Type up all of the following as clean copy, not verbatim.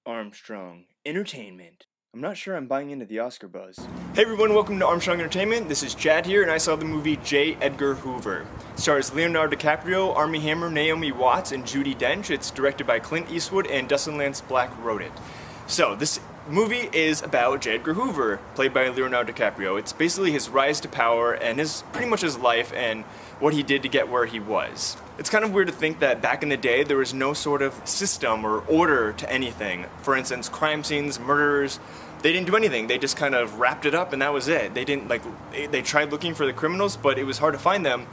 Armstrong Entertainment. I'm not sure I'm buying into the Oscar buzz. Hey everyone, welcome to Armstrong Entertainment. This is Chad here, and I saw the movie J. Edgar Hoover. It stars Leonardo Dicaprio, Armie Hammer, Naomi Watts, and Judi Dench. It's directed by Clint Eastwood, and Dustin Lance Black wrote it. So, this movie is about J. Edgar Hoover, played by Leonardo DiCaprio. It's basically his rise to power and pretty much his life and what he did to get where he was. It's kind of weird to think that back in the day there was no sort of system or order to anything. For instance, crime scenes, murderers, they didn't do anything. They just kind of wrapped it up and that was it. They tried looking for the criminals, but it was hard to find them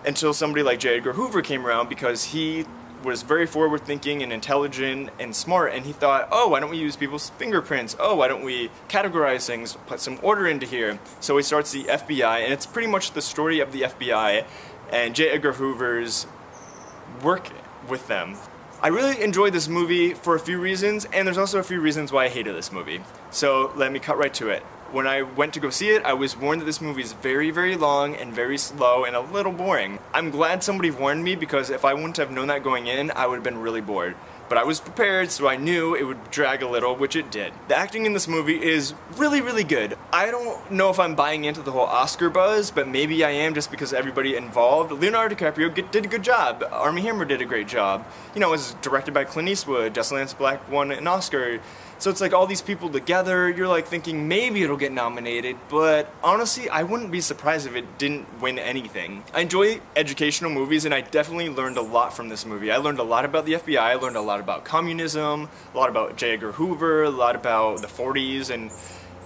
until somebody like J. Edgar Hoover came around, because he was very forward-thinking and intelligent and smart, and he thought, oh, why don't we use people's fingerprints? Oh, why don't we categorize things, put some order into here? So he starts the FBI, and it's pretty much the story of the FBI and J. Edgar Hoover's work with them. I really enjoyed this movie for a few reasons, and there's also a few reasons why I hated this movie. So let me cut right to it. When I went to go see it, I was warned that this movie is very, very long and very slow and a little boring. I'm glad somebody warned me, because if I wouldn't have known that going in, I would have been really bored. But I was prepared, so I knew it would drag a little, which it did. The acting in this movie is really, really good. I don't know if I'm buying into the whole Oscar buzz, but maybe I am, just because everybody involved. Leonardo DiCaprio did a good job. Armie Hammer did a great job. You know, it was directed by Clint Eastwood. Dustin Lance Black won an Oscar. So it's like all these people together, you're like thinking maybe it'll get nominated, but honestly, I wouldn't be surprised if it didn't win anything. I enjoy educational movies, and I definitely learned a lot from this movie. I learned a lot about the FBI, I learned a lot about communism, a lot about J. Edgar Hoover, a lot about the 40s, and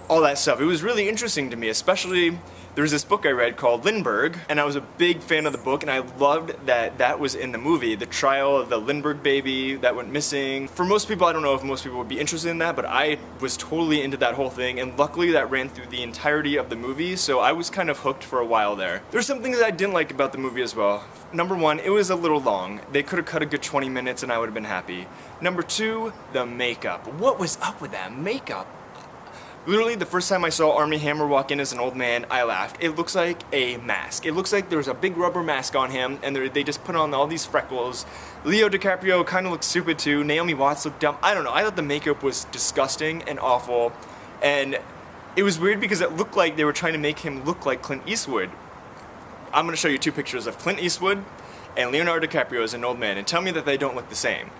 all that stuff. It was really interesting to me, especially there was this book I read called Lindbergh, and I was a big fan of the book, and I loved that that was in the movie, the trial of the Lindbergh baby that went missing. For most people, I don't know if most people would be interested in that, but I was totally into that whole thing, and luckily that ran through the entirety of the movie, so I was kind of hooked for a while there. There's some things that I didn't like about the movie as well. Number one, it was a little long. They could have cut a good 20 minutes and I would have been happy. Number two, the makeup. What was up with that makeup? Literally, the first time I saw Armie Hammer walk in as an old man, I laughed. It looks like a mask. It looks like there was a big rubber mask on him, and they just put on all these freckles. Leo DiCaprio kind of looked stupid too. Naomi Watts looked dumb. I don't know. I thought the makeup was disgusting and awful, and it was weird because it looked like they were trying to make him look like Clint Eastwood. I'm going to show you two pictures of Clint Eastwood and Leonardo DiCaprio as an old man, and tell me that they don't look the same.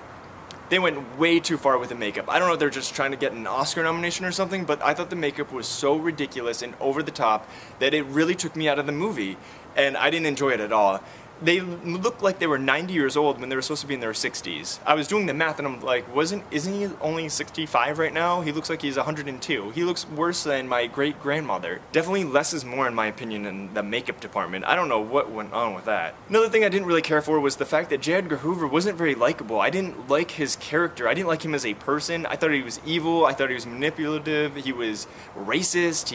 They went way too far with the makeup. I don't know if they're just trying to get an Oscar nomination or something, but I thought the makeup was so ridiculous and over the top that it really took me out of the movie, and I didn't enjoy it at all. They looked like they were 90 years old when they were supposed to be in their 60s. I was doing the math and I'm like, isn't he only 65 right now? He looks like he's 102. He looks worse than my great-grandmother. Definitely less is more in my opinion in the makeup department. I don't know what went on with that. Another thing I didn't really care for was the fact that J. Edgar Hoover wasn't very likable. I didn't like his character. I didn't like him as a person. I thought he was evil. I thought he was manipulative. He was racist.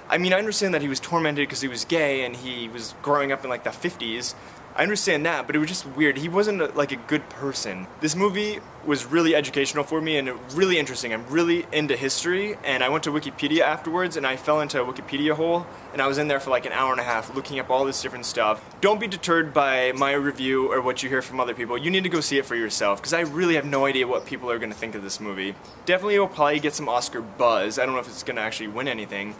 I mean, I understand that he was tormented because he was gay and he was growing up in like the 50s. I understand that, but it was just weird. He wasn't like a good person. This movie was really educational for me and really interesting. I'm really into history, and I went to Wikipedia afterwards and I fell into a Wikipedia hole, and I was in there for like an hour and a half looking up all this different stuff. Don't be deterred by my review or what you hear from other people. You need to go see it for yourself, because I really have no idea what people are going to think of this movie. Definitely will probably get some Oscar buzz. I don't know if it's going to actually win anything,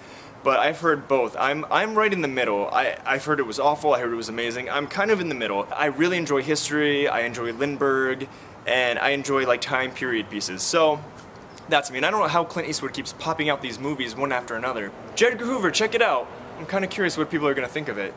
but I've heard both. I'm right in the middle. I've heard it was awful, I heard it was amazing. I'm kind of in the middle. I really enjoy history, I enjoy Lindbergh, and I enjoy like time period pieces. So that's me. And I don't know how Clint Eastwood keeps popping out these movies one after another. J. Edgar Hoover, check it out. I'm kind of curious what people are going to think of it.